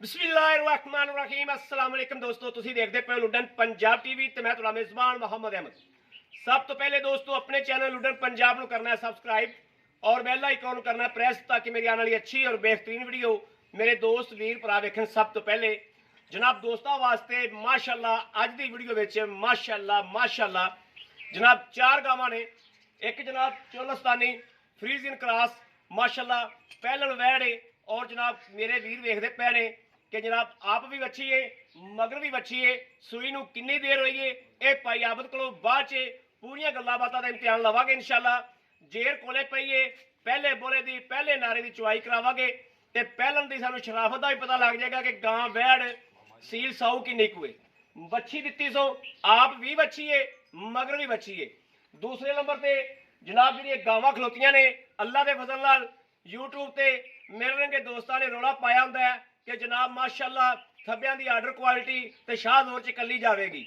बिस्मिल्लाहिर्रहमानिर्रहीम अस्सलाम वालेकुम दोस्तों, तुसी देखते पे लुडन पंजाब टीवी ते मैं तुहाडा मेज़बान मोहम्मद अहमद। सब तो पहले दोस्तों अपने चैनल लुडन पंजाब को करना है सब्सक्राइब और बेल आइकॉन करना है प्रेस ताकि मेरी आने वाली अच्छी और बेहतरीन वीडियो मेरे दोस्त वीर भरा वेखन। सब तो पहले जनाब दोस्तों वास्ते माशाअल्लाह अज दी वीडियो विच माशाअल्लाह जनाब चार गावां ने। एक जनाब चोलस्तानी फ्रीजिंग क्रॉस माशाअल्लाह पहलन वैड़ और जनाब मेरे वीर वेखते पे ने कि जनाब आप भी बची है मगर भी बची है सूई नूं किन्नी देर होई है। ये भाई आबद को बाद च पूरियां गल्लां बातां दा इम्तिहान लवांगे इंशाअल्लाह। जेर कोले पई है पहले बोले दी पहले नारे की चुवाई करावांगे ते पहलन दी सानूं शराफत दा भी पता लग जाएगा कि गां वैड़ सील साऊ किन्नी कुए बच्ची दित्ती सो आप भी बची है मगर भी बची है। दूसरे नंबर ते जनाब जी गावां खलोतियां ने अल्लाह के फजल नाल यूट्यूब ते मेरे रंगे दोस्तों ने रौला पाया हुंदा है कि जनाब माशाअल्लाह थब्बियां दी आर्डर क्वालिटी ते शाहजोर च कली जाएगी।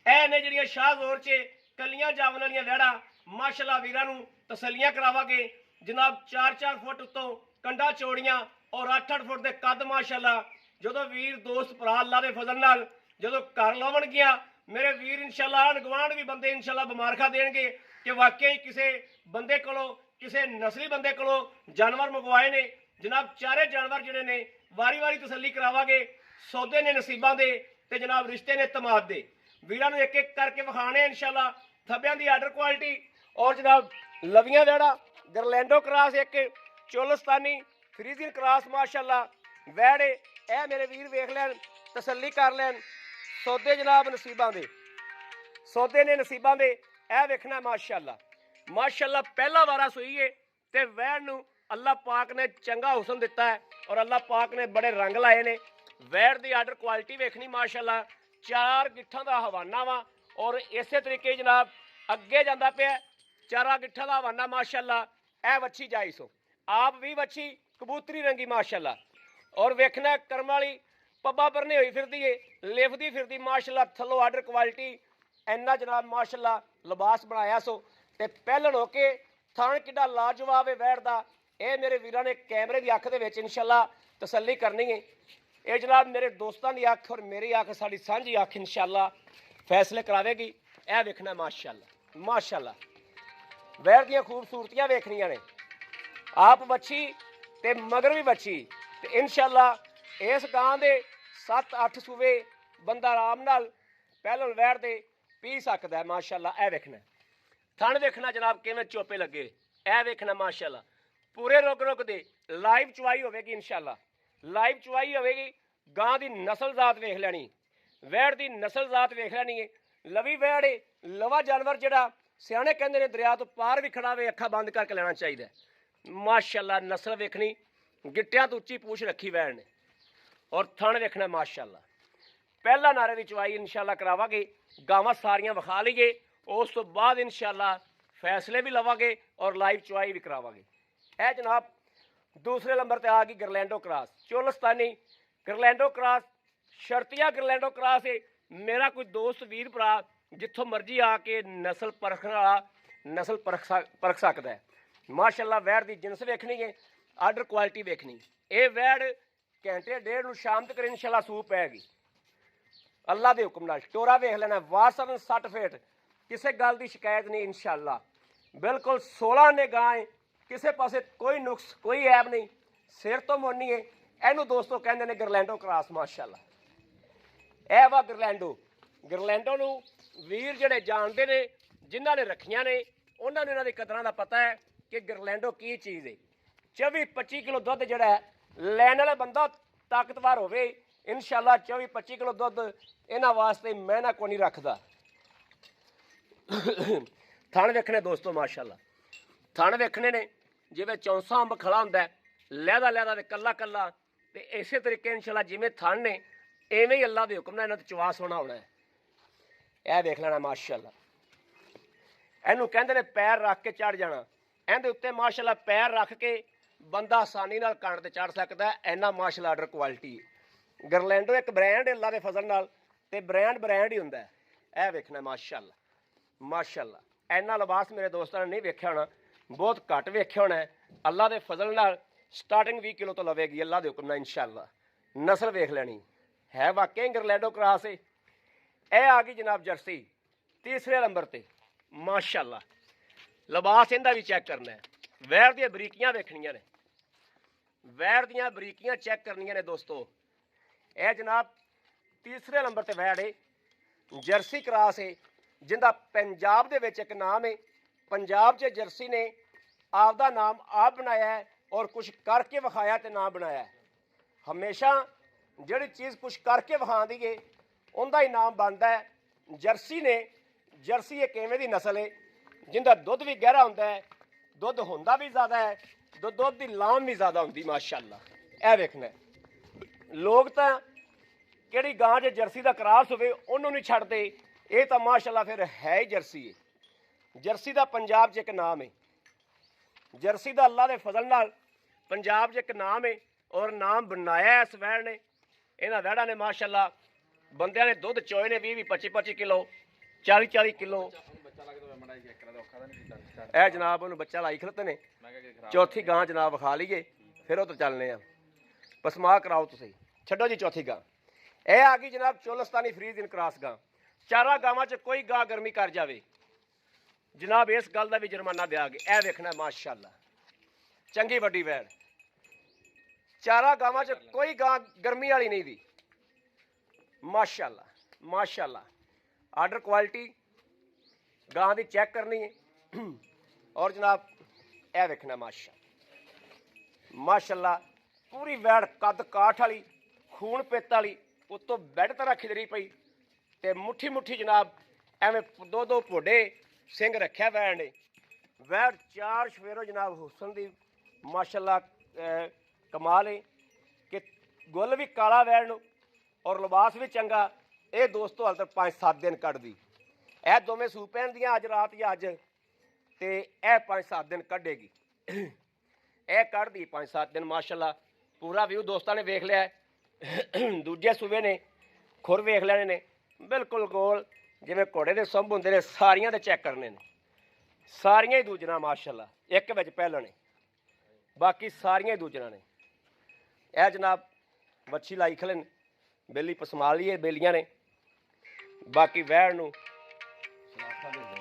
ऐ ने जिहड़ियां शाहजोर च कलियां जावन वालियां वैड़ा माशाअल्लाह वीरां नूं तसल्लियां करावांगे। जनाब 4-4 फुट उत्तों कंडा चौड़ियां और 8-8 फुट दे कद माशाअल्लाह। जदों वीर दोस्त भरा अल्लाह दे फजल नाल जदों घर लावणगियां मेरे वीर इंशाअल्लाह आंढ गुआंढ भी बंदे इंशाअल्लाह मुबारखा देणगे कि वाकई किसी बंदे कोलों किसी नस्ली बंदे कोलों जानवर मंगवाए ने। जनाब चारे जानवर जिहड़े ने वारी वारी तसल्ली करावांगे। सौदे ने नसीबां दे ते जनाब रिश्ते ने तमाद दे वीरां नूं एक एक करके विखाणे इंशाअल्लाह। थब्बियां दी आर्डर क्वालिटी और जनाब लवियां वैड़ा गरलैंडो क्रॉस एक चोलस्तानी फ्रीजिंग क्रॉस माशाअल्लाह वैड़ ए मेरे वीर वेख लैन तसल्ली कर लैन। सौदे जनाब नसीबां दे सौदे ने नसीबां दे ए वेखना माशाअल्लाह माशाअल्लाह पहला वारा सूई है ते वैड़ नूं अल्लाह पाक ने चंगा हुसन दिता है और अल्लाह पाक ने बड़े रंग लाए ने। वैड़ की आर्डर क्वालिटी वेखनी माशाअल्लाह 4 गिट्ठां का हवाना वा और इस तरीके जनाब अगे जाता पे 4 गिट्ठां का हवाना माशाअल्लाह। ए वच्छी जाई सो आप भी वच्छी कबूतरी रंगी माशाअल्लाह और वेखना करम वाली पब्बा भरने हुई फिरदी है लिफदी फिरदी माशाअल्लाह। थल्लों आर्डर क्वालिटी इन्ना जनाब माशाअल्लाह लिबास बनाया सो ते पहलन होके थान किड्डा लाजवाब है वैड़ दा। ये मेरे वीरां ने कैमरे की अख दे विच इंशाअल्लाह तसल्ली करनी है। ये जनाब मेरे दोस्तों की अख और मेरी अख साडी सांझी अख इंशाअल्लाह फैसले करावेगी। यह वेखना माशाअल्लाह माशाअल्लाह वैड़ दियां खूबसूरतियां वेखनियां ने आप बच्ची ते मगर भी बच्ची ते इंशाअल्लाह इस गां दे 7-8 सूबे बंदा आराम नाल पहलन वैड़ दे पी सकदा है माशाअल्लाह। यह वेखना थन वेखना जनाब किवें चोपे लगे ए वेखना माशाअल्लाह। पूरे रुक रुक दे लाइव चुवाई होगी इंशाअल्लाह लाइव चुवाई होगी। गां की नस्ल जात वेख लैनी वैड़ की नस्ल जात वेख लैनी है। लवी वैड़ है लवा जानवर जिहड़ा सियाणे कहंदे ने दरिया तो पार भी खड़ा वे अखा बंद करके लेना चाहिए माशाअल्लाह। नस्ल वेखनी गिट्टियां तो उच्ची पूछ रखी वैड़ ने और थन वेखना माशाअल्लाह। पहला नारे की चुवाई इंशाअल्लाह करावांगे गावां सारियां विखा लीए उस तो बाद इंशाअल्लाह फैसले भी लवांगे और लाइव चुवाई भी करावांगे। है जनाब दूसरे नंबर पर आ गई गरलैंडो क्रॉस चोलस्तानी गरलैंडो क्रॉस शर्तिया गरलैंडो क्रॉस है। मेरा कोई दोस्त वीर भरा जिथों मर्जी आके नस्ल परखने वाला नस्ल परख सकता है माशाअल्लाह। वैड़ की जिनस वेखनी है आर्डर क्वालिटी वेखनी ये वैड़ घंटे डेढ़ नूं शाम तक इंशाअल्लाह सूह पैगी अल्लाह के हुक्म नाल। टोरा वेख लेना वासन 60 फीट किसी गल की शिकायत नहीं इंशाअल्लाह। बिल्कुल 16 ने गां है किसी पासे कोई नुक्स कोई ऐब नहीं सिर तो मुन्नी है। इनू दोस्तों कहते हैं गरलैंडो क्रॉस माशाअल्लाह। ए वा गरलैंडो नू वीर जिहड़े जानते ने जिन्हां ने रखियां ने उन्होंने इन्हां दी कदरां दा पता है कि गरलैंडो की चीज़ है। 24-25 किलो दुध जिहड़ा है लैण वाला बंदा ताकतवर होवे इंशाअल्लाह 24-25 किलो दुध इन्हां वास्ते महना कोई नहीं रखदा। थण वेखने दोस्तों माशाअल्लाह थण वेखने ने जिवें चौंसा अंब खड़ा हुंदा लहदा लहदा ते कल्ला कल्ला ते इस तरीके इंशाअल्लाह जिवें थण ने इवें ही अल्लाह के हुक्म नाल इन्हां ते चवा सोना होना है। यह वेख लेना माशाअल्लाह। इनू कहंदे ने पैर रख के चढ़ जाना इहदे उत्ते माशाअल्लाह पैर रख के बंदा आसानी नाल कण ते चढ़ सकदा है। इन्ना माशाअल्लाह आर्डर क्वालिटी है। गरलैंडो एक ब्रांड है अल्लाह के फजल नाल ते ब्रांड ही हुंदा है। यह वेखना माशाअल्लाह माशाअल्लाह। इन्ना लिबास मेरे दोस्तों ने नहीं वेख्या होना बहुत घट वेख्या होना है। अल्लाह के फजल नाल स्टार्टिंग 20 किलो तो लवेगी अल्लाह के हुक्म नाल इंशाअल्लाह। ਨਸਲ ਵੇਖ ਲੈਣੀ ਹੈ ਵਾਕਿਆ ਇੰਗਲੈਂਡੋ ਕਰਾਸ ਹੈ। ਇਹ ਆ ਗਈ ਜਨਾਬ ਜਰਸੀ ਤੀਸਰੇ ਨੰਬਰ ਤੇ ਮਾਸ਼ਾਅੱਲਾ। ਲਿਬਾਸ ਇਹਦਾ ਵੀ ਚੈੱਕ ਕਰਨਾ ਹੈ। ਵੈਰ ਦੀਆਂ ਬਰੀਕੀਆਂ ਵੇਖਣੀਆਂ ਨੇ, ਵੈਰ ਦੀਆਂ ਬਰੀਕੀਆਂ ਚੈੱਕ ਕਰਨੀਆਂ ਨੇ ਦੋਸਤੋ। ਇਹ ਜਨਾਬ ਤੀਸਰੇ ਨੰਬਰ ਤੇ ਵੈੜ ਹੈ, ਜਰਸੀ ਕਰਾਸ ਹੈ, ਜਿੰਦਾ ਪੰਜਾਬ ਦੇ ਵਿੱਚ ਇੱਕ ਨਾਮ ਹੈ। ਪੰਜਾਬ 'ਚ ਜਰਸੀ ਨੇ ਆਪਦਾ ਨਾਮ ਆਪ ਬਣਾਇਆ ਹੈ ਔਰ ਕੁਛ ਕਰਕੇ ਵਿਖਾਇਆ ਤੇ ਨਾਮ ਬਣਾਇਆ ਹੈ। ਹਮੇਸ਼ਾ ਜਿਹੜੀ ਚੀਜ਼ ਕੁਛ ਕਰਕੇ ਵਿਖਾਉਂਦੀ ਏ ਉਹਦਾ ਹੀ ਨਾਮ ਬਣਦਾ ਹੈ। ਜਰਸੀ ਨੇ, ਜਰਸੀ ਇੱਕ ਇਵੇਂ ਦੀ ਨਸਲ ਹੈ ਜਿੰਦਾ ਦੁੱਧ ਵੀ ਗਹਿਰਾ ਹੁੰਦਾ ਹੈ, ਦੁੱਧ ਹੁੰਦਾ ਵੀ ਜ਼ਿਆਦਾ ਹੈ, ਦੁੱਧ ਦੀ ਲਾਮ ਵੀ ਜ਼ਿਆਦਾ ਹੁੰਦੀ ਮਾਸ਼ਾਅੱਲਾ। ਇਹ ਵੇਖਣਾ ਲੋਕ ਤਾਂ ਕਿਹੜੀ ਗਾਂ 'ਚ ਜਰਸੀ ਦਾ ਕਰਾਸ ਹੋਵੇ ਉਹਨੂੰ ਨਹੀਂ ਛੱਡਦੇ, ਇਹ ਤਾਂ ਮਾਸ਼ਾਅੱਲਾ ਫਿਰ ਹੈ ਹੀ ਜਰਸੀ ਹੈ। ਜਰਸੀ ਦਾ ਪੰਜਾਬ 'ਚ ਇੱਕ ਨਾਮ ਹੈ, ਜਰਸੀ ਦਾ ਅੱਲਾ ਦੇ ਫਜ਼ਲ ਨਾਲ ਪੰਜਾਬ 'ਚ ਇੱਕ ਨਾਮ ਹੈ ਔਰ ਨਾਮ ਬਣਾਇਆ ਇਸ ਵੈੜ ਨੇ। ਇਹਨਾਂ ਵੈੜਾਂ ਨੇ ਮਾਸ਼ਾਅੱਲਾ ਬੰਦਿਆਂ ਨੇ ਦੁੱਧ ਚੋਏ ਨੇ 20 25 ਕਿਲੋ, 40 ਕਿਲੋ। ਇਹ ਜਨਾਬ ਉਹਨੂੰ ਬੱਚਾ ਲਾਈ ਖਲਤੇ ਨੇ। ਚੌਥੀ ਗਾਂ ਜਨਾਬ ਵਿਖਾ ਲਈਏ ਫਿਰ ਉਧਰ ਚੱਲਨੇ ਆ। ਪਸਮਾ ਕਰਾਓ ਤੁਸੀਂ, ਛੱਡੋ ਜੀ ਚੌਥੀ ਗਾਂ। ਇਹ ਆ ਗਈ ਜਨਾਬ ਚੋਲਸਤਾਨੀ ਫਰੀਜ਼ ਇਨ ਕਰਾਸ ਗਾਂ। ਚਾਰਾਂ ਗਾਵਾਂ 'ਚ ਕੋਈ ਗਾਂ ਗਰਮੀ ਕਰ ਜਾਵੇ ਜਨਾਬ ਇਸ ਗੱਲ ਦਾ ਵੀ ਜੁਰਮਾਨਾ ਦਿਆਂਗੇ। ਇਹ ਵੇਖਣਾ ਮਾਸ਼ਾਅੱਲਾ ਚੰਗੀ ਵੱਡੀ ਵੈੜ। ਚਾਰਾਂ ਗਾਵਾਂ 'ਚ ਕੋਈ ਗਾਂ ਗਰਮੀ ਵਾਲੀ ਨਹੀਂ ਦੀ ਮਾਸ਼ਾਅੱਲਾ ਮਾਸ਼ਾਅੱਲਾ। ਆਰਡਰ ਕੁਆਲਿਟੀ ਗਾਂ ਦੀ ਚੈੱਕ ਕਰਨੀ ਹੈ ਔਰ ਜਨਾਬ ਇਹ ਵੇਖਣਾ ਮਾਸ਼ਾਅੱਲਾ ਪੂਰੀ ਵੈੜ ਕੱਦ ਕਾਠ ਵਾਲੀ, ਖੂਨ ਪਿੱਤ ਵਾਲੀ, ਉੱਤੋਂ ਬੈੱਡ ਤਰ੍ਹਾਂ ਖਿਦਰੀ ਪਈ ਤੇ ਮੁੱਠੀ ਮੁੱਠੀ ਜਨਾਬ ਐਵੇਂ ਦੋ ਦੋ ਭੋਡੇ ਸਿੰਘ ਰੱਖਿਆ ਵੈੜ ਨੇ। ਵੈੜ ਚਾਰ ਸ਼ਵੇਰੋ ਜਨਾਬ ਹੁਸਨ ਦੀ ਮਾਸ਼ਾਅੱਲਾ ਕਮਾਲ ਹੈ ਕਿ ਗੁੱਲ ਵੀ ਕਾਲਾ ਵੈੜ ਨੂੰ ਔਰ ਲਿਬਾਸ ਵੀ ਚੰਗਾ। ਇਹ ਦੋਸਤੋ ਹਾਲ ਤੱਕ 5-7 ਦਿਨ ਕੱਢਦੀ। ਇਹ ਦੋਵੇਂ ਸੂ ਪਹਿਨਦੀਆਂ ਅੱਜ ਰਾਤ ਜਾਂ ਅੱਜ, ਤੇ ਇਹ 5-7 ਦਿਨ ਕੱਢੇਗੀ। ਇਹ ਕੱਢਦੀ 5-7 ਦਿਨ ਮਾਸ਼ਾਅੱਲਾ। ਪੂਰਾ ਵਿਊ ਦੋਸਤਾਂ ਨੇ ਵੇਖ ਲਿਆ। ਦੂਜੇ ਸੂਬੇ ਨੇ ਖੁਰ ਵੇਖ ਲੈਣੇ ਨੇ ਬਿਲਕੁਲ ਗੋਲ ਜਿਵੇਂ ਘੋੜੇ ਦੇ ਸੰਭ ਹੁੰਦੇ ਨੇ। ਸਾਰੀਆਂ ਦੇ ਚੈੱਕ ਕਰਨੇ ਨੇ, ਸਾਰੀਆਂ ਹੀ ਦੂਜਣਾ ਮਾਸ਼ਾਅੱਲਾ। ਇੱਕ ਵਿੱਚ ਪਹਿਲਣ ਨੇ, ਬਾਕੀ ਸਾਰੀਆਂ ਹੀ ਦੂਜਣਾ ਨੇ। ਇਹ ਜਨਾਬ ਵੱਛੀ ਲਾਈ ਖਲੇ ਨੇ, ਬੇਲੀ ਪਸਮਾ ਲਈਏ ਬੇਲੀਆਂ ਨੇ। ਬਾਕੀ ਵੈੜ ਨੂੰ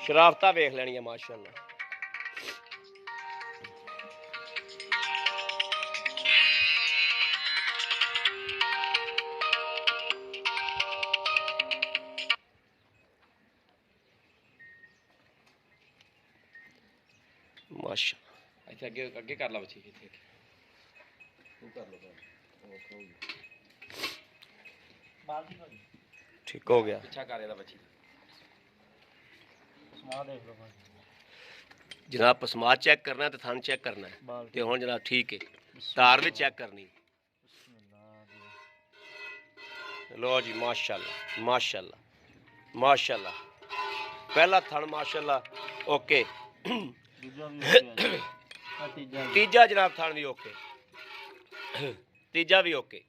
ਸ਼ਰਾਫਤਾਂ ਵੇਖ ਲੈਣੀਆਂ ਮਾਸ਼ਾਅੱਲਾ। ਮਾਸ਼ਾਅੱਲਾ ਇੱਥੇ ਅੱਗੇ ਅੱਗੇ ਕਰ ਲਾ ਬੱਚੀ ਇੱਥੇ ਤੂੰ ਕਰ ਲੋ ਠੀਕ ਹੋ ਗਿਆ। ਪਿੱਛਾ ਕਰ ਇਹਦਾ ਬੱਚੀ ਪਸਮਾ ਦੇਖ ਲਓ ਜਨਾਬ। ਪਸਮਾ ਚੈੱਕ ਕਰਨਾ ਤੇ ਥਣ ਚੈੱਕ ਕਰਨਾ ਤੇ ਹੁਣ ਜਨਾਬ ਠੀਕ ਹੈ। ਤਾਰ ਵੀ ਚੈੱਕ ਕਰਨੀ। ਲੋ ਜੀ ਮਾਸ਼ਾਅੱਲਾ ਮਾਸ਼ਾਅੱਲਾ ਮਾਸ਼ਾਅੱਲਾ। ਪਹਿਲਾ ਥਣ ਮਾਸ਼ਾਅੱਲਾ ਓਕੇ। ਤੀਜਾ ਜਨਾਬ ਥਣ ਵੀ ਓਕੇ, ਤੀਜਾ ਵੀ ਓਕੇ,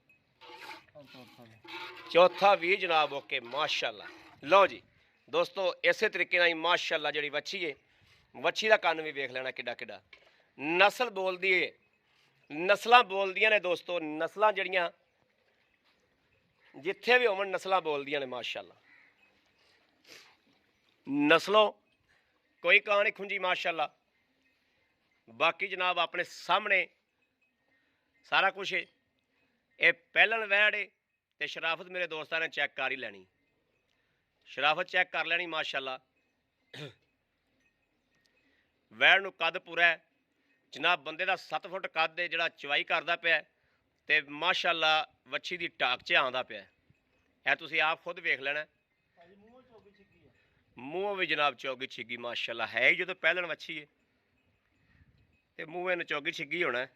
ਚੌਥਾ ਵੀ ਜਨਾਬ ਓਕੇ ਮਾਸ਼ਾਅੱਲਾ। ਲਓ ਜੀ ਦੋਸਤੋ ਇਸੇ ਤਰੀਕੇ ਨਾਲ ਹੀ ਮਾਸ਼ਾਅੱਲਾ ਜਿਹੜੀ ਵੱਛੀ ਹੈ, ਵੱਛੀ ਦਾ ਕੰਨ ਵੀ ਵੇਖ ਲੈਣਾ ਕਿੱਡਾ ਕਿੱਡਾ। ਨਸਲ ਬੋਲਦੀ ਹੈ, ਨਸਲਾਂ ਬੋਲਦੀਆਂ ਨੇ ਦੋਸਤੋ। ਨਸਲਾਂ ਜਿਹੜੀਆਂ ਜਿੱਥੇ ਵੀ ਹੋਵਣ ਨਸਲਾਂ ਬੋਲਦੀਆਂ ਨੇ ਮਾਸ਼ਾਅੱਲਾ। ਨਸਲੋਂ ਕੋਈ ਕਾਂ ਨਹੀਂ ਖੁੰਜੀ ਮਾਸ਼ਾਅੱਲਾ। ਬਾਕੀ ਜਨਾਬ ਆਪਣੇ ਸਾਹਮਣੇ ਸਾਰਾ ਕੁਛ ਹੈ। ਇਹ ਪਹਿਲਣ ਵੈੜ ਹੈ ਤੇ ਸ਼ਰਾਫਤ ਮੇਰੇ ਦੋਸਤਾਂ ਨੇ ਚੈੱਕ ਕਰ ਹੀ ਲੈਣੀ। ਸ਼ਰਾਫਤ ਚੈੱਕ ਕਰ ਲੈਣੀ ਮਾਸ਼ਾਅੱਲਾ। ਵੈੜ ਨੂੰ ਕੱਦ ਪੂਰਾ ਹੈ ਜਨਾਬ। ਬੰਦੇ ਦਾ 7 ਫੁੱਟ ਕੱਦ ਹੈ ਜਿਹੜਾ ਚਵਾਈ ਕਰਦਾ ਪਿਆ ਤੇ ਮਾਸ਼ਾਅੱਲਾ ਵੱਛੀ ਦੀ ਟਾਕ 'ਚ ਆਉਂਦਾ ਪਿਆ। ਇਹ ਤੁਸੀਂ ਆਪ ਖੁਦ ਵੇਖ ਲੈਣਾ। ਮੂੰਹ ਵੀ ਜਨਾਬ ਚੌਗੀ ਛਿੱਗੀ ਮਾਸ਼ਾਅੱਲਾ ਹੈ ਹੀ। ਜਦੋਂ ਪਹਿਲਣ ਵੱਛੀ ਹੈ ਤੇ ਮੂੰਹ ਇਹਨੂੰ ਚੌਗੀ ਛਿੱਗੀ ਹੋਣਾ।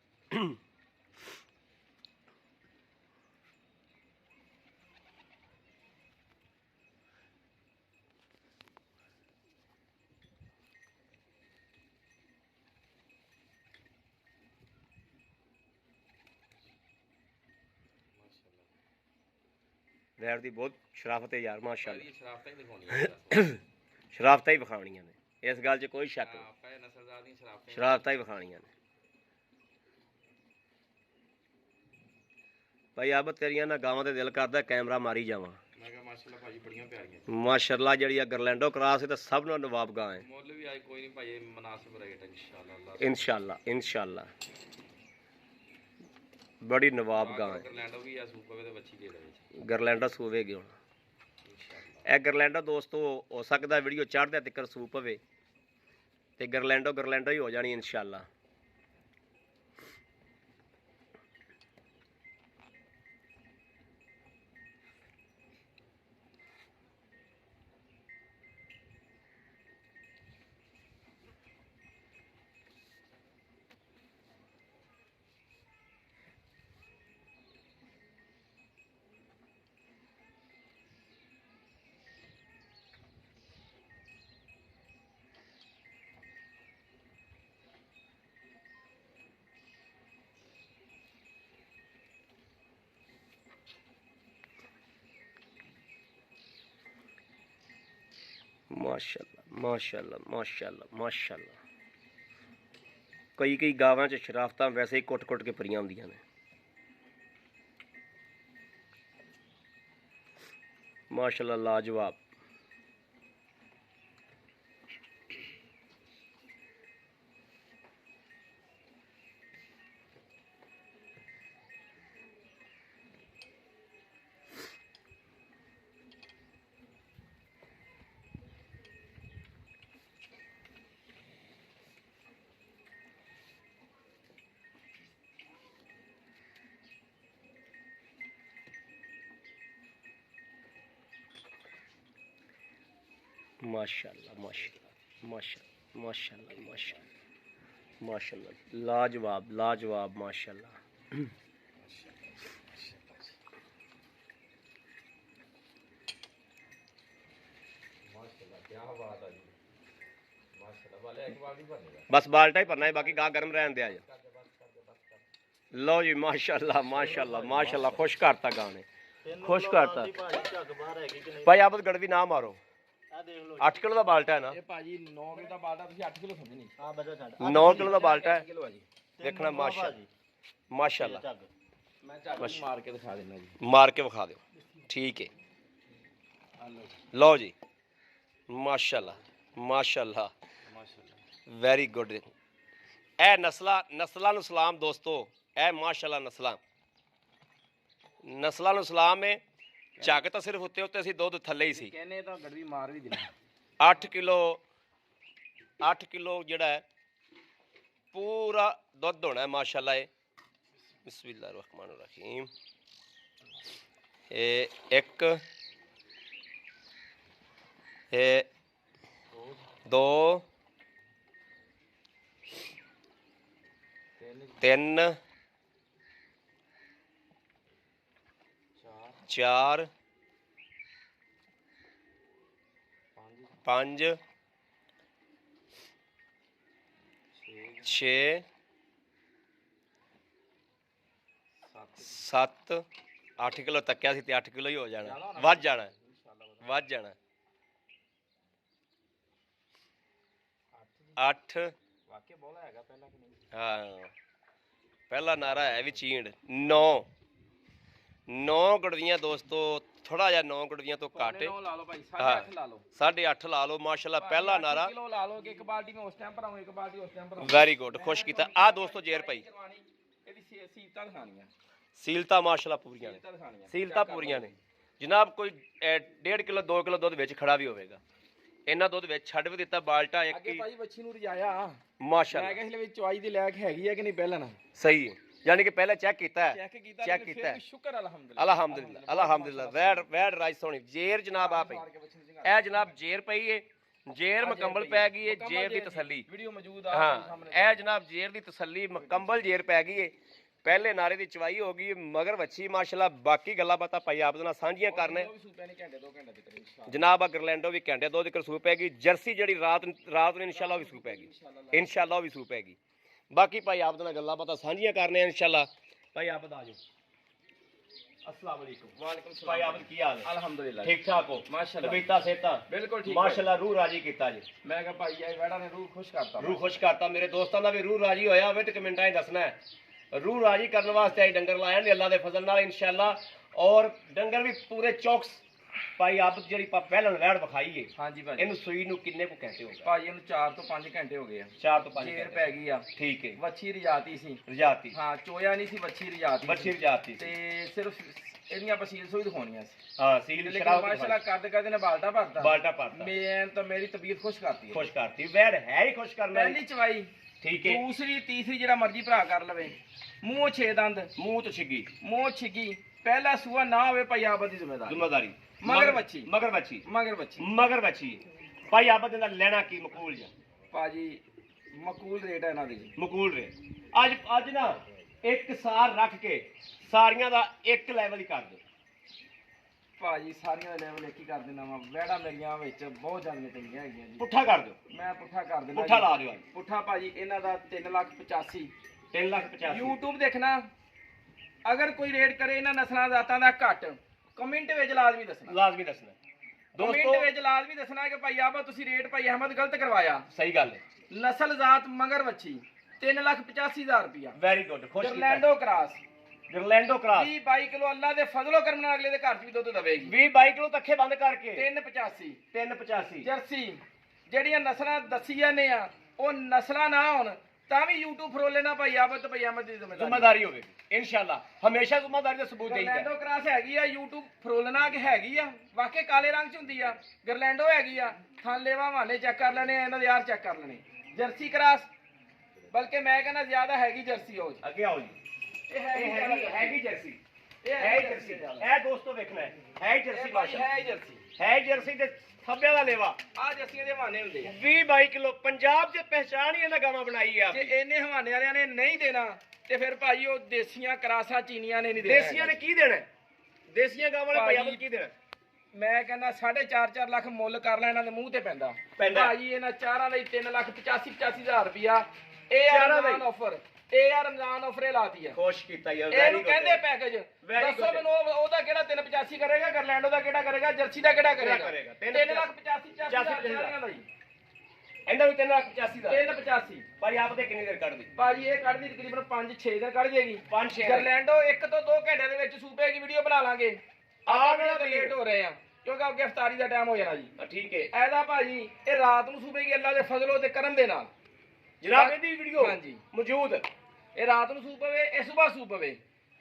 ਵੈੜ ਦੀ ਬਹੁਤ ਸ਼ਰਾਫਤ ਹੈ ਯਾਰ ਮਾਸ਼ਾਅੱਲਾ। ਸ਼ਰਾਫਤਾਂ ਹੀ ਵਿਖਾਉਣੀਆਂ ਨੇ, ਇਸ ਗੱਲ 'ਚ ਕੋਈ ਸ਼ੱਕ ਨਹੀਂ। ਸ਼ਰਾਫਤਾਂ ਹੀ ਵਿਖਾਉਣੀਆਂ ਨੇ। ਭਾਈ ਆਪ ਤੇਰੀਆਂ ਨਾ ਗਾਵਾਂ ਦੇ ਦਿਲ ਕਰਦਾ ਕੈਮਰਾ ਮਾਰੀ ਜਾਵਾਂ। ਮੈਂ ਕਿਹਾ ਮਾਸ਼ਾਅੱਲਾ ਭਾਜੀ ਬੜੀਆਂ ਪਿਆਰੀਆਂ ਮਾਸ਼ਾਅੱਲਾ ਜਿਹੜੀ ਆ ਗਰਲੈਂਡੋ ਕਰਾਸ ਤੇ ਸਭ ਨੂੰ ਨਵਾਬ ਗਾਂ ਹੈ। ਮੁੱਲ ਵੀ ਆਏ ਕੋਈ ਨਹੀਂ ਭਾਜੀ ਮੁਨਾਸਿਬ ਰੇਟ ਇੰਸ਼ਾਅੱਲਾ इंशाल्लाह इंशाल्लाह बड़ी नवाब गां है। ਗਰਲੈਂਡੋ ਵੀ ਆ ਸੂਪਵੇ ਤੇ ਬੱਚੀ ਦੇ ਦੇ ਗਰਲੈਂਡਾ ਸੂਵੇਗੀ ਹੁਣ ਇਹ ਗਰਲੈਂਡਾ ਦੋਸਤੋ ਹੋ ਸਕਦਾ ਵੀਡੀਓ ਚੜ੍ਹਦੇ ਤੱਕ ਸੂਪ ਪਵੇ ਤੇ ਗਰਲੈਂਡੋ ਹੀ ਹੋ ਜਾਣੀ इंशाल्लाह। माशाल्लाह माशाल्लाह माशाल्लाह माशाल्लाह कई गावां च शराफतां वैसे ही कुट के भरियां हुंदियां ने। माशाल्लाह लाजवाब। माशाल्लाह माशाल्लाह माशाल्लाह माशाल्लाह माशाल्लाह माशाल्लाह लाजवाब लाजवाब माशाल्लाह। बस बाल्टा ही भरना है बाकी गा गर्म रहने दिया। लो जी माशाल्लाह माशाल्लाह माशाल्लाह खुश करता गाने खुश करता भाई आप गड़वी ना मारो। 8 किलो का बाल्टा है ना ਭਾਜੀ 9 ਕਿਲੋ ਦਾ ਬਾਲਟਾ ਤੁਸੀਂ 8 ਕਿਲੋ ਸਮਝਣੀ। ਹਾਂ ਬਜਾ ਛੱਡ 9 किलो का बाल्टा है देखना माशाल्लाह माशाल्लाह। मैं ਝੱਗ मार के दिखा देना जी मार के विखा दो ठीक है। लो जी माशाल्लाह माशाल्लाह वेरी गुड। ए नस्लां नूं सलाम दोस्तों ए माशाल्लाह नस्लां नूं सलाम है। झग तो सिर्फ उत्ते उत्ते असीं दुध थल्ले ही सी कहने तो गड़वी मार भी देना 8 किलो जिहड़ा है पूरा दुध होना है माशाल्लाह। बिस्मिल्लाहिर्रहमानिर्रहीम एक दो तीन चार 5 6 7 8 किलो तक्या सी ते 8 किलो ही हो जाना वध जाना वध जाना 8 वाकई बोला हैगा पहला कि नहीं। हाँ पहला नारा है भी चींड 9 गड़वियां दोस्तों थोड़ा जा 9 गड़वियां तो घट 9 ला लो भाई 8.5 ला लो 8.5 ला लो माशाल्लाह पहला नारा किलो ला लो कि एक बाल्टी में उस टाइम पर आऊं एक बाल्टी उस टाइम पर आऊं। वेरी गुड खुश कीता आ दोस्तों जेर पई ਇਹਦੀ ਸੀਲਤਾ ਦਿਖਾਣੀਆਂ सीलता माशाल्लाह पूरियां ने ਦਿਖਾਣੀਆਂ सीलता पूरियां ने जनाब कोई 1.5 किलो 2 किलो दुध विच खड़ा भी होवेगा इन्ना दुध विच छੱਡ भी दिता बाल्टा एक ਅੱਗੇ ही ਭਾਈ ਬੱਚੀ ਨੂੰ ਰਜਾਇਆ ਮੈਂ माशाल्लाह ਕਿਹਾ ਇਸ ਲਈ ਚੁਆਈ ਦੀ ਲੈਕ ਹੈਗੀ ਹੈ ਕਿ ਨਹੀਂ ਪਹਿਲਾਂ ਨਾ सही है यानी कि पहले चेक कीता है ਚੈੱਕ ਕੀਤਾ चेक ਫਿਰ कीता ਵੀ है ਸ਼ੁਕਰ ਅਲਹਮਦੁਲਿਲਾ अल्हम्दुलिल्लाह अल्हम्दुलिल्लाह वैड राइस सोनी जेर जनाब आ पई ए जनाब जेर पई है जेर मुकम्मल पै गई है जेर दी तसल्ली ਵੀਡੀਓ ਮੌਜੂਦ ਆ हाँ ए जनाब जेर दी तसल्ली मुकम्मल जेर पै गई है पहले नारे दी चवाई हो गई मगर वच्छी माशाल्लाह बाकी गल्लां बातां भाई आप दे नाल सांझियां करने ਉਹ ਵੀ ਸੂਪਿਆ नहीं घंटे 2 घंटे तक इंशाल्लाह जनाब आ गरलैंडो भी घंटे 2 तक सूप पैगी जर्सी जड़ी रात ਨੂੰ इंशाल्लाह भी सूप पैगी इंशाल्लाह भी सूप पैगी बाकी भाई आप दे नाल गल्लां बातां सांझियां करने इंशाल्लाह भाई आप आ जाओ अस्सलाम वालेकुम वालेकुम सलाम भाई आप की हाल है अल्हम्दुलिल्लाह ठीक ठाक हो माशाल्लाह तबीयतां सेहतां बिल्कुल ठीक माशाल्लाह रूह राजी कीता जी मैं कहा भाई ये वड़ा ने रूह खुश करता रूह खुश करता मेरे दोस्तां दा भी रूह राजी होया होवे ते कमेंटां 'ਚ दसना है रूह राजी करने वास्ते आई डंगर लाया ने अल्लाह दे फजल नाल इंशाअल्लाह। और डंगर भी पूरे चौकस भाई आप ਜਿਹੜੀ ਪਹਿਲਣ ਵੈੜ ਵਿਖਾਈ ਏ ਹਾਂਜੀ ਭਾਜੀ ਇਹਨੂੰ ਸੂਈ ਨੂੰ ਕਿੰਨੇ ਕੁ ਘੰਟੇ ਹੋ ਗਏ? ਭਾਜੀ ਇਹਨੂੰ 4 ਤੋਂ 5 ਘੰਟੇ ਹੋ ਗਏ ਆ। 4 ਤੋਂ 5 ਚੇਰ ਪੈ ਗਈ ਆ। ਠੀਕ ਹੈ। ਵੱਛੀ ਰਜਾਤੀ ਸੀ। ਰਜਾਤੀ ਹਾਂ ਚੋਇਆ ਨਹੀਂ ਸੀ, ਵੱਛੀ ਰਜਾਤੀ ਬੱਚੀ ਰਜਾਤੀ ਤੇ ਸਿਰਫ ਇਹਦੀਆਂ ਪਸੀਲ ਸੋਈ ਦਿਖਾਉਣੀਆਂ ਸੀ। ਹਾਂ ਸੀਲ ਲੇਕਿਨ ਸ਼ਰਾਬ ਮਾਸ਼ਾਅੱਲਾ ਕਰਦੇ ਕਰਦੇ ਨੇ ਬਾਲਟਾ ਭਰਤਾ। ਬਾਲਟਾ ਪਾਤਾ ਮੈਂ ਤਾਂ ਮੇਰੀ ਤਬੀਅਤ ਖੁਸ਼ ਕਰਤੀ ਹੈ। ਖੁਸ਼ ਕਰਤੀ ਵੈੜ ਹੈ ਹੀ ਖੁਸ਼ ਕਰਨ ਵਾਲੀ। ਪਹਿਲੀ ਚਵਾਈ ਠੀਕ ਹੈ। ਦੂਸਰੀ ਤੀਸਰੀ ਜਿਹੜਾ ਮਰਜ਼ੀ ਭਰਾ ਕਰ ਲਵੇ। ਮੂੰਹ 6 ਦੰਦ, ਮੂੰਹ ਤੋਂ ਛਿੱਗੀ ਮੂੰਹ ਛਿੱਗੀ। ਪਹਿਲਾ ਸੂਆ ਨਾ ਹੋਵੇ ਭਾਈ ਆਬਦ ਦੀ ਜ਼ਿੰਮੇਦਾਰੀ। ਜ਼ਿੰਮੇਦਾਰੀ ਮਗਰ ਬੱਚੀ ਮਗਰ ਬੱਚੀ ਮਗਰ ਬੱਚੀ ਮਗਰ ਬੱਚੀ ਭਾਈ ਆਬਦ ਦਾ ਲੈਣਾ ਕੀ ਮਕੂਲ ਜਾ ਭਾਜੀ ਮਕੂਲ ਰੇਟ ਹੈ ਇਹਨਾਂ ਦੀ। ਮਕੂਲ ਰੇ ਅੱਜ ਨਾ ਇੱਕ ਸਾਰ ਰੱਖ ਕੇ ਸਾਰੀਆਂ ਦਾ ਇੱਕ ਲੈਵਲ ਹੀ ਕਰ ਦਿਓ ਭਾਜੀ ਸਾਰੀਆਂ ਦਾ ਲੈਵਲ ਇੱਕ ਹੀ ਕਰ ਦੇਣਾ ਵਾ। ਵੈੜਾ ਮੇਰੀਆਂ ਵਿੱਚ ਬਹੁਤ ਜ਼ਿਆਦਾ ਚੰਗੀਆਂ ਹੈਗੀਆਂ ਜੀ। ਪੁੱਠਾ ਕਰ ਦਿਓ। ਮੈਂ ਪੁੱਠਾ ਕਰ ਦੇਣਾ। ਪੁੱਠਾ ਲਾ ਦਿਓ ਅੱਜ। ਪੁੱਠਾ ਭਾਜੀ ਇਹਨਾਂ ਦਾ 3,85,000। 3,50,000 YouTube ਦੇਖਣਾ। ਅਗਰ ਕੋਈ ਰੇਟ ਕਰੇ ਇਹਨਾਂ ਨਸਲਾਂ ਜ਼ਾਤਾਂ ਦਾ ਘੱਟ, ਕਮੈਂਟ ਵਿੱਚ ਲਾਜ਼ਮੀ ਦੱਸਣਾ। ਲਾਜ਼ਮੀ ਦੱਸਣਾ ਕਮੈਂਟ ਦੋਸਤੋ। ਵਿੱਚ ਲਾਜ਼ਮੀ ਦੱਸਣਾ ਕਿ ਭਾਈ ਆਬਾ ਤੁਸੀਂ ਰੇਟ ਭਾਈ ਅਹਿਮਦ ਗਲਤ ਕਰਵਾਇਆ। ਸਹੀ ਗੱਲ ਹੈ। ਨਸਲ ਜ਼ਾਤ ਮਗਰ ਵੱਛੀ 3,85,000 ਰੁਪਇਆ। ਵੈਰੀ ਗੁੱਡ ਖੁਸ਼ ਕੀਤਾ। ਗਰਲੈਂਡੋ ਕਰਾਸ ਗਰਲੈਂਡੋ ਕਰਾਸ 20-22 ਕਿਲੋ ਅੱਲਾ ਦੇ ਫਜ਼ਲੋ ਕਰਮ ਨਾਲ ਅਗਲੇ ਦੇ ਘਰ 'ਚ ਵੀ ਦੁੱਧ ਦਵੇਗੀ। 20-22 ਕਿਲੋ ਤੱਕੇ ਬੰਦ ਕਰਕੇ 385 385 ਜਰਸੀ ਜਿਹੜੀਆਂ ਨਸਲਾਂ ਦੱਸੀ ਜਾਂਦੇ ਆ ਉਹ ਨਸਲਾਂ ਨਾ ਹੋਣ ਤਾਂ ਵੀ YouTube ਫਰੋਲੇ ਨਾ ਭਾਈ ਆਬਦ ਤੇ ਭਾਈ ਅਹਿਮਦ ਦੀ ਜ਼ਿੰਮੇਦਾਰੀ ਹੋਵੇ ਇਨਸ਼ਾਅੱਲਾ। ਹਮੇਸ਼ਾ ਜ਼ਿੰਮੇਦਾਰੀ ਦਾ ਸਬੂਤ ਦੇਈਦਾ। ਗਰਲੈਂਡੋ ਕਰਾਸ ਹੈਗੀ ਆ YouTube ਫਰੋਲਣਾ ਕਿ ਹੈਗੀ ਆ ਵਾਕਈ ਕਾਲੇ ਰੰਗ 'ਚ ਹੁੰਦੀ ਆ। ਗਰਲੈਂਡੋ ਹੈਗੀ ਆ ਥਾਂਲੇਵਾ ਮਾਨੇ ਚੈੱਕ ਕਰ ਲੈਣੇ ਆ, ਇਹਨਾਂ ਦੇ ਯਾਰ ਚੈੱਕ ਕਰ ਲੈਣੇ। ਜਰਸੀ ਕਰਾਸ ਬਲਕਿ ਮੈਂ ਕਹਿੰਦਾ ਜ਼ਿਆਦਾ ਹੈਗੀ ਜਰਸੀ ਹੋ ਜੀ। ਅੱਗੇ ਆਓ ਜੀ। ਇਹ ਹੈਗੀ ਜਰਸੀ। ਇਹ ਹੈ ਜਰਸੀ। ਇਹ ਦੋਸਤੋ ਵੇਖਣਾ ਹੈ ਜਰਸੀ ਮਾਸ਼ਾ ਹੈ ਜਰਸੀ। ਹੈ ਜਰਸੀ ਤੇ ਥੱਬਿਆਂ ਦਾ ਲੇਵਾ। ਆ ਜਰਸੀਆਂ ਦੇ ਹਵਾਨੇ ਹੁੰਦੇ ਆ। 20-22 ਕਿਲੋ ਪੰਜਾਬ 'ਚ ਪਹਿਚਾਣ ਹੀ ਇਹਨਾਂ ਗਾਵਾਂ ਬਣਾਈ ਆ। ਜੇ ਇਹਨੇ ਹਵਾਨੇ ਵਾਲਿਆਂ ਨੇ ਨਹੀਂ ਦੇਣਾ ਤੇ ਫਿਰ ਭਾਈ ਉਹ ਦੇਸੀਆਂ ਕਰਾਸਾਂ ਚੀਨੀਆਂ ਨੇ ਨਹੀਂ ਦੇਣਾ। ਦੇਸੀਆਂ ਨੇ ਕੀ ਦੇਣਾ? ਦੇਸੀਆਂ ਗਾਵਾਂ ਵਾਲੇ ਭਾਈ ਪੰਜਾਬ ਕੀ ਦੇਣਾ? ਮੈਂ ਕਹਿੰਦਾ 4.5 ਲੱਖ ਮੁੱਲ ਕਰ ਲੈ ਇਹਨਾਂ ਦੇ ਮੂੰਹ ਤੇ ਪੈਂਦਾ। ਭਾਜੀ ਇਹਨਾਂ ਚਾਰਾਂ ਦਾ ਹੀ 3,85,000 ਰੁਪਇਆ। ਇਹ ਆ ਰਮਜ਼ਾਨ ਆਫਰ। ਇਹ ਆ ਰਮਜ਼ਾਨ ਆਫਰ ਲਾਤੀ ਆ। ਖੁਸ਼ ਕੀਤਾ ਯਾਰ। ਇਹਨੂੰ ਕਹਿੰਦੇ ਪੈਕੇਜ। ਦੱਸੋ ਮੈਨੂੰ ਉਹਦਾ ਕਿਹੜਾ 385 ਕਰੇਗਾ, ਗਰਲੈਂਡੋ ਦਾ ਕਿਹੜਾ ਕਰੇਗਾ, ਜਰਸੀ ਦਾ ਕਿਹੜਾ ਕਰੇਗਾ? 3,85,000 ਦਾ ਜੀ। ਇਹਨਾਂ ਵੀ 3,85,000 ਦਾ। 385 ਭਾਈ ਆਪ ਦੇ ਕਿੰਨੀ ਦੇਰ ਕੱਢਦੀ? ਭਾਜੀ ਇਹ ਕੱਢਦੀ ਤਕਰੀਬਨ 5-6 ਦਿਨ ਕੱਢ ਦੇਗੀ। 5-6 ਗਰਲੈਂਡੋ 1 ਤੋਂ 2 ਘੰਟਿਆਂ ਦੇ ਵਿੱਚ ਸੂਪੇਗੀ ਵੀਡੀਓ ਬਣਾ ਲਾਂਗੇ। ਆਹ ਤਾਂ ਲੇਟ ਹੋ ਰਹੇ ਆ ਕਿਉਂਕਿ ਅੱਗੇ ਇਫਤਾਰੀ ਦਾ ਟਾਈਮ ਹੋ ਜਾਣਾ ਜੀ। ਠੀਕ ਹੈ। ਐਦਾ ਭਾਜੀ ਇਹ ਰਾਤ ਨੂੰ ਸੂਪੇਗੀ ਅੱਲਾ ਦੇ ਫਜ਼ਲੋ ਤੇ ਕਰਮ ਦੇ ਨਾਲ। ਜਨਾਬ ਇਹਦੀ ਵੀਡੀਓ ਹਾਂਜੀ ਮੌਜੂਦ। ਇਹ ਰਾਤ ਨੂੰ ਸੂਪ ਪਵੇ, ਇਹ ਸਵੇਰ ਸੂਪ ਪਵੇ।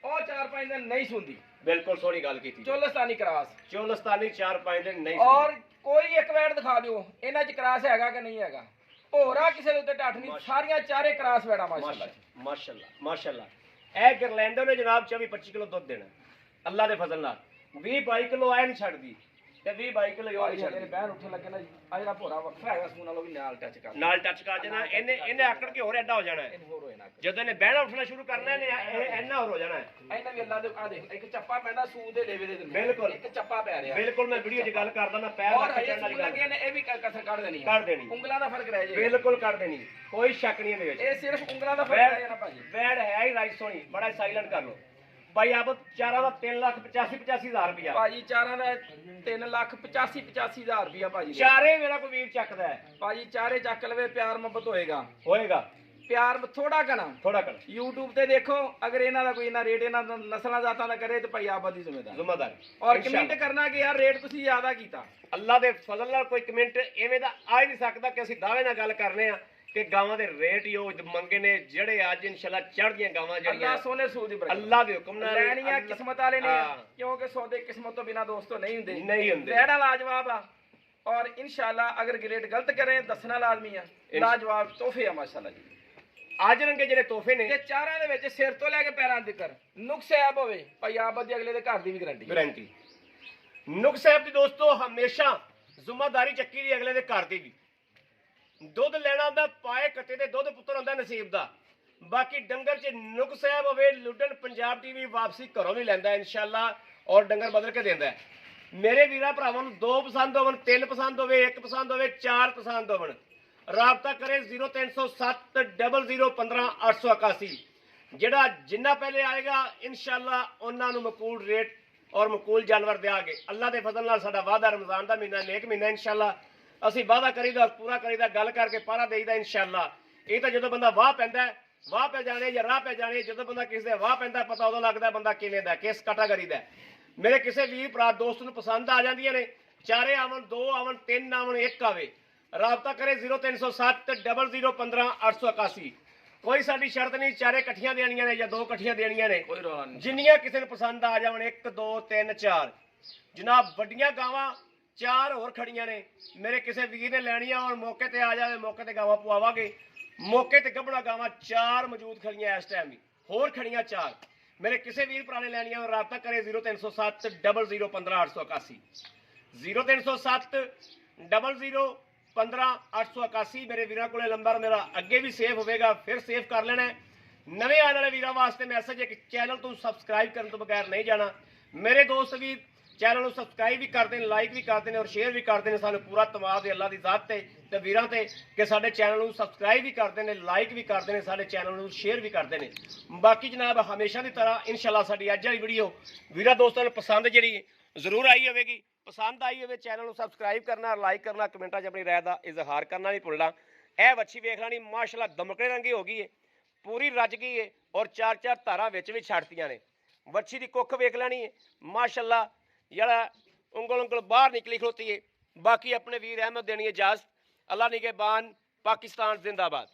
ਉਹ 4-5 ਦਿਨ ਨਹੀਂ ਸੁਣਦੀ। ਬਿਲਕੁਲ ਸੋਹਣੀ ਗੱਲ ਕੀਤੀ। ਚੋਲਸਤਾਨੀ ਕਰਾਸ। ਚੋਲਸਤਾਨੀ 4-5 ਦਿਨ ਨਹੀਂ। ਔਰ ਕੋਈ ਇੱਕ ਵੈੜ ਦਿਖਾ ਦਿਓ ਇਹਨਾਂ 'ਚ ਕਰਾਸ ਹੈਗਾ ਕਿ ਨਹੀਂ ਹੈਗਾ। ਹੋਰਾ ਕਿਸੇ ਦੇ ਉੱਤੇ ਢੱਠ ਨਹੀਂ। ਸਾਰੀਆਂ ਚਾਰੇ ਕਰਾਸ ਵੈੜਾ ਮਾਸ਼ਾਅੱਲਾ ਮਾਸ਼ਾਅੱਲਾ ਮਾਸ਼ਾਅੱਲਾ। ਇਹ ਗਰਲੈਂਡੋ ਨੇ ਜਨਾਬ 24-25 ਕਿਲੋ ਦੁੱਧ ਦੇਣਾ ਅੱਲਾ ਦੇ ਫਜ਼ਲ ਨਾਲ। 20-22 ਕਿਲੋ ਐ ਨਹੀਂ ਛੱਡਦੀ ਤੇ 20-22 ਕਿਲੋ ਯੋਰ ਮੇਰੇ ਬਹਿਣ ਉੱਠਣ ਲੱਗੇ ਨਾ ਜੀ। ਆ ਜਿਹੜਾ ਭੋਰਾ ਵੱਖਰਾ ਹੈਗਾ ਸੂਨ ਨਾਲੋਂ ਵੀ ਨਾਲ ਟੱਚ ਕਰ ਨਾਲ ਟੱਚ ਕਰ ਜਾਣਾ। ਇਹਨੇ ਆਕੜ ਕੇ ਹੋਰ ਐਡਾ ਹੋ ਜਾਣਾ ਹੈ। ਇਹਨੂੰ ਹੋਰ ਹੋਏ ਨਾ ਜਦੋਂ ਇਹਨੇ ਬਹਿਣਾ ਉੱਠਣਾ ਸ਼ੁਰੂ ਕਰਨਾ ਇਹਨੇ ਇਹ ਇੰਨਾ ਹੋਰ ਹੋ ਜਾਣਾ ਹੈ। ਇਹਨਾਂ ਵੀ ਅੱਲਾ ਦੇ ਆ ਦੇਖ ਇੱਕ ਚੱਪਾ ਪੈਂਦਾ ਸੂਦ ਦੇ ਲੇਵੇ ਦੇ ਦਿੰਦੇ। ਬਿਲਕੁਲ ਇੱਕ ਚੱਪਾ ਪੈ ਰਿਹਾ। ਬਿਲਕੁਲ ਮੈਂ ਵੀਡੀਓ 'ਚ ਗੱਲ ਕਰਦਾ ਨਾ ਪੈਰ ਔਰ ਰੱਖ ਕੇ ਹਜੇ ਚੱਲਣ ਵਾਲੀ ਸੂਨ ਗੱਲ ਲੱਗੇ ਨੇ ਇਹ ਵੀ ਕਸਰ ਕੱਢ ਦੇਣੀ ਕਰ ਦੇਣੀ। ਉਂਗਲਾਂ ਦਾ ਫਰਕ ਰਹਿ ਜਾਏਗਾ। ਬਿਲਕੁਲ ਕਰ ਦੇਣੀ ਕੋਈ ਸ਼ੱਕ ਨਹੀਂ ਇਹਦੇ ਵਿੱਚ। ਇਹ ਸਿਰਫ ਉਂਗਲਾਂ ਦਾ ਫਰਕ ਰਹਿ ਜਾਣਾ ਭਾਜੀ। ਵੈੜ ਹੈ ਹੀ ਰਾਈਟ ਸੋਹਣੀ ਬੜਾ ਸਾਇਲੈਂਟ ਕਰ ਲੋ ਭਾਈ ਆਪ ਚਾਰਾਂ ਦਾ 3,85,000 ਰੁਪਇਆ। ਭਾਜੀ ਚਾਰਾਂ ਦਾ 3,85,000 ਰੁਪਇਆ ਭਾਜੀ। ਚਾਰੇ ਮੇਰਾ ਕੋਈ ਵੀਰ ਚੱਕਦਾ ਹੈ ਭਾਜੀ ਚਾਰੇ ਚੱਕ ਲਵੇ ਪਿਆਰ ਮੁਹੱਬਤ ਹੋਏਗਾ। ਹੋਏਗਾ ਪਿਆਰ ਥੋੜਾ ਕਣਾ ਥੋੜਾ ਕਰ। YouTube ਤੇ ਦੇਖੋ ਅਗਰ ਇਹਨਾਂ ਦਾ ਕੋਈ ਇਹਨਾਂ ਰੇਟ ਇਹਨਾਂ ਦਾ ਨਸਲਾਂ ਜ਼ਾਤਾਂ ਦਾ ਕਰੇ ਤੇ ਭਾਈ ਆਬਾਦ ਦੀ ਜ਼ਿੰਮੇਦਾਰ। ਔਰ ਕਮੈਂਟ ਕਰਨਾ ਕਿ ਯਾਰ ਰੇਟ ਤੁਸੀਂ ਜ਼ਿਆਦਾ ਕੀਤਾ। ਅੱਲਾ ਦੇ ਫਜ਼ਲ ਨਾਲ ਕੋਈ ਕਮੈਂਟ ਐਵੇਂ ਦਾ ਆ ਹੀ ਨਹੀਂ ਸਕਦਾ ਕਿ ਅਸੀਂ ਦਾਅਵੇ ਨਾਲ ਗੱਲ ਕਰਨੇ ਆ ਕਿ ਗਾਵਾਂ ਦੇ ਰੇਟ ਹੀ ਉਹ ਮੰਗੇ ਨੇ ਜਿਹੜੇ ਅੱਜ ਇਨਸ਼ਾਅੱਲਾ ਚੜ੍ਹਦੀਆਂ ਗਾਵਾਂ ਜਿਹੜੀਆਂ ਅੱਲਾ ਸੋਨੇ ਸੂਦ ਦੀ ਬਰਕਤ। ਅੱਲਾ ਦੇ ਹੁਕਮ ਨਾਲ ਲੈਣੀਆਂ ਕਿਸਮਤ ਵਾਲੇ ਨੇ ਕਿਉਂਕਿ ਸੌਦੇ ਕਿਸਮਤ ਤੋਂ ਬਿਨਾ ਦੋਸਤੋ ਨਹੀਂ ਹੁੰਦੇ। ਨਹੀਂ ਹੁੰਦੇ। ਰੇੜਾ ਲਾਜਵਾਬ ਆ ਔਰ ਇਨਸ਼ਾਅੱਲਾ ਅਗਰ ਗ੍ਰੇਡ ਗਲਤ ਕਰੇ ਦੱਸਣਾ ਲਾਜ਼ਮੀ ਆ। ਲਾਜਵਾਬ ਤੋਹਫੇ ਆ ਮਾਸ਼ਾਅੱਲਾ ਜੀ। ਅੱਜ ਰੰਗੇ ਜਿਹੜੇ ਤੋਹਫੇ ਨੇ ਤੇ ਚਾਰਾਂ ਦੇ ਵਿੱਚ ਸਿਰ ਤੋਂ ਲੈ ਕੇ ਪੈਰਾਂ ਤੱਕ ਨੁਕਸ ਐਬ ਹੋਵੇ ਭਾਈ ਆਬਾਦ ਦੀ ਅਗਲੇ ਦੇ ਘਰ ਦੀ ਵੀ ਗਾਰੰਟੀ। ਨੁਕਸ ਸਾਹਿਬ ਦੀ ਦੋਸਤੋ ਹਮੇਸ਼ਾ ਜ਼ਿੰਮੇਵਾਰੀ ਚੱਕੀ ਦੀ ਅਗਲੇ ਦੇ ਘਰ ਦੀ ਵੀ। ਦੁੱਧ ਲੈਣਾ ਹੁੰਦਾ ਪਾਏ ਕੱਤੇ ਦੇ ਦੁੱਧ ਪੁੱਤਰ ਹੁੰਦਾ ਨਸੀਬ ਦਾ। ਬਾਕੀ ਡੰਗਰ 'ਚ ਨੁਕਸ ਸਾਹਿਬ ਹੋਵੇ ਲੁੱਡਨ ਪੰਜਾਬ ਟੀਵੀ ਵਾਪਸੀ ਘਰੋਂ ਵੀ ਲੈਂਦਾ ਇਨਸ਼ਾਅੱਲਾ ਔਰ ਡੰਗਰ ਬਦਲ ਕੇ ਦਿੰਦਾ। ਮੇਰੇ ਵੀਰਾਂ ਭਰਾਵਾਂ ਨੂੰ 2 ਪਸੰਦ ਹੋਵਣ 3 ਪਸੰਦ ਹੋਵੇ 1 ਪਸੰਦ ਹੋਵੇ 4 ਪਸੰਦ ਹੋਵਣ ਰਾਬਤਾ ਕਰੇ 0307 00 15 881। ਜਿਹੜਾ ਜਿੰਨਾ ਪਹਿਲੇ ਆਏਗਾ ਇਨਸ਼ਾਅੱਲਾ ਉਹਨਾਂ ਨੂੰ ਮਕੂਲ ਰੇਟ ਔਰ ਮਕੂਲ ਜਾਨਵਰ ਦਿਆਂਗੇ। ਅੱਲਾ ਦੇ ਫਜ਼ਲ ਨਾਲ ਸਾਡਾ ਵਾਅਦਾ ਰਮਜ਼ਾਨ ਦਾ ਮਹੀਨਾ ਨੇਕ ਮਹੀਨਾ ਇਨਸ਼ਾਅੱਲਾ ਅਸੀਂ ਵਾਅਦਾ ਕਰੀਦਾ ਪੂਰਾ ਕਰੀਦਾ ਗੱਲ ਕਰਕੇ ਪਾਰਾ ਦੇਈਦਾ ਇਨਸ਼ਾਅੱਲਾ। ਇਹ ਤਾਂ ਜਦੋਂ ਬੰਦਾ ਵਾਹ ਪੈਂਦਾ ਵਾਹ ਪੈ ਜਾਣੇ ਜਾਂ ਰਾਹ ਪੈ ਜਾਣੇ। ਜਦੋਂ ਬੰਦਾ ਕਿਸੇ ਦੇ ਵਾਹ ਪੈਂਦਾ ਪਤਾ ਉਦੋਂ ਲੱਗਦਾ ਬੰਦਾ ਕਿਵੇਂ ਦਾ, ਕਿਸ ਕੈਟਾਗਰੀ ਦਾ। ਮੇਰੇ ਕਿਸੇ ਵੀਰ ਭਰਾ ਦੋਸਤ ਨੂੰ ਪਸੰਦ ਆ ਜਾਂਦੀਆਂ ਨੇ, ਚਾਰੇ ਆਵਣ, 2 ਆਵਣ, 3 ਆਵਣ, 1 ਆਵੇ, ਰਾਬਤਾ ਕਰੇ 0307 00 15 881। ਕੋਈ ਸਾਡੀ ਸ਼ਰਤ ਨਹੀਂ, ਚਾਰੇ ਇਕੱਠੀਆਂ ਦੇਣੀਆਂ ਨੇ ਜਾਂ 2 ਇਕੱਠੀਆਂ ਦੇਣੀਆਂ ਨੇ, ਕੋਈ ਰੌਲਾ ਨਹੀਂ। ਜਿੰਨੀਆਂ ਕਿਸੇ ਨੂੰ ਪਸੰਦ ਆ ਜਾਵਣ। 1 2 3 4 ਜਨਾਬ ਵੱਡੀਆਂ ਗਾਵਾਂ 4 ਹੋਰ ਖੜੀਆਂ ਨੇ। ਮੇਰੇ ਕਿਸੇ ਵੀਰ ਨੇ ਲੈਣੀਆਂ ਔਰ ਮੌਕੇ ਤੇ ਆ ਜਾਵੇ, ਮੌਕੇ ਤੇ ਗਾਵਾਂ ਪਵਾਵਾਂਗੇ। ਮੌਕੇ ਤੇ ਗੱਭਣਾ ਗਾਵਾਂ 4 ਮੌਜੂਦ ਖੜੀਆਂ ਇਸ ਟਾਈਮ ਵੀ, ਹੋਰ ਖੜੀਆਂ 4। ਮੇਰੇ ਕਿਸੇ ਵੀਰ ਭਰਾ ਨੇ ਲੈਣੀਆਂ ਰਾਬਤਾ ਕਰੇ 0307 00 15 881 0307 00 15 881। ਮੇਰੇ ਵੀਰਾਂ ਕੋਲੇ ਨੰਬਰ ਮੇਰਾ ਅੱਗੇ ਵੀ ਸੇਵ ਹੋਵੇਗਾ, ਫਿਰ ਸੇਵ ਕਰ ਲੈਣਾ। ਨਵੇਂ ਆਉਣ ਵਾਲੇ ਵੀਰਾਂ ਵਾਸਤੇ ਮੈਸੇਜ ਹੈ ਕਿ ਚੈਨਲ ਤੋਂ ਸਬਸਕ੍ਰਾਈਬ ਕਰਨ ਤੋਂ ਬਗੈਰ ਨਹੀਂ ਜਾਣਾ। ਮੇਰੇ ਦੋਸਤ ਵੀ ਚੈਨਲ ਨੂੰ ਸਬਸਕ੍ਰਾਈਬ ਵੀ ਕਰਦੇ ਨੇ, ਲਾਈਕ ਵੀ ਕਰਦੇ ਨੇ ਔਰ ਸ਼ੇਅਰ ਵੀ ਕਰਦੇ ਨੇ। ਸਾਨੂੰ ਪੂਰਾ ਧੰਨਵਾਦ ਹੈ ਅੱਲਾਹ ਦੀ ਜ਼ਾਤ ਤੇ ਵੀਰਾਂ ਤੇ ਕਿ ਸਾਡੇ ਚੈਨਲ ਨੂੰ ਸਬਸਕ੍ਰਾਈਬ ਵੀ ਕਰਦੇ ਨੇ, ਲਾਈਕ ਵੀ ਕਰਦੇ ਨੇ, ਸਾਡੇ ਚੈਨਲ ਨੂੰ ਸ਼ੇਅਰ ਵੀ ਕਰਦੇ ਨੇ। ਬਾਕੀ ਜਨਾਬ ਹਮੇਸ਼ਾ ਦੀ ਤਰ੍ਹਾਂ ਇਨਸ਼ਾਅੱਲਾ ਸਾਡੀ ਅੱਜ ਵਾਲੀ ਵੀਡੀਓ ਵੀਰਾਂ ਦੋਸਤਾਂ ਨੂੰ ਪਸੰਦ ਜਿਹੜੀ ਜ਼ਰੂਰ ਆਈ ਹੋਵੇਗੀ। ਪਸੰਦ ਆਈ ਹੋਵੇ ਚੈਨਲ ਨੂੰ ਸਬਸਕ੍ਰਾਈਬ ਕਰਨਾ, ਲਾਈਕ ਕਰਨਾ, ਕਮੈਂਟਾਂ 'ਚ ਆਪਣੀ ਰਾਏ ਦਾ ਇਜ਼ਹਾਰ ਕਰਨਾ ਨਹੀਂ ਭੁੱਲਣਾ। ਇਹ ਵੱਛੀ ਵੇਖ ਲੈਣੀ ਮਾਸ਼ਾਅੱਲਾ ਦਮਕੜੇ ਰੰਗੀ ਹੋ ਗਈ ਹੈ, ਪੂਰੀ ਰੱਜ ਗਈ ਹੈ ਔਰ 4 ਧਾਰਾਂ ਵਿੱਚ ਵੀ ਛੱਡਤੀਆਂ ਨੇ। ਵੱਛੀ ਦੀ ਕੁੱਖ ਵੇਖ ਲੈਣੀ ਹੈ ਮਾਸ਼ਾਅੱਲਾ, ਜਿਹੜਾ ਉਂਗਲ ਬਾਹਰ ਨਿਕਲੀ ਖਲੋਤੀ ਹੈ। ਬਾਕੀ ਆਪਣੇ ਵੀਰ ਅਹਿਮਦ ਦੇਣੀ ਇਜਾਜ਼ਤ। ਅੱਲਾ ਨਿਗਹਿਬਾਨ, ਪਾਕਿस्तान जिंदाबाद।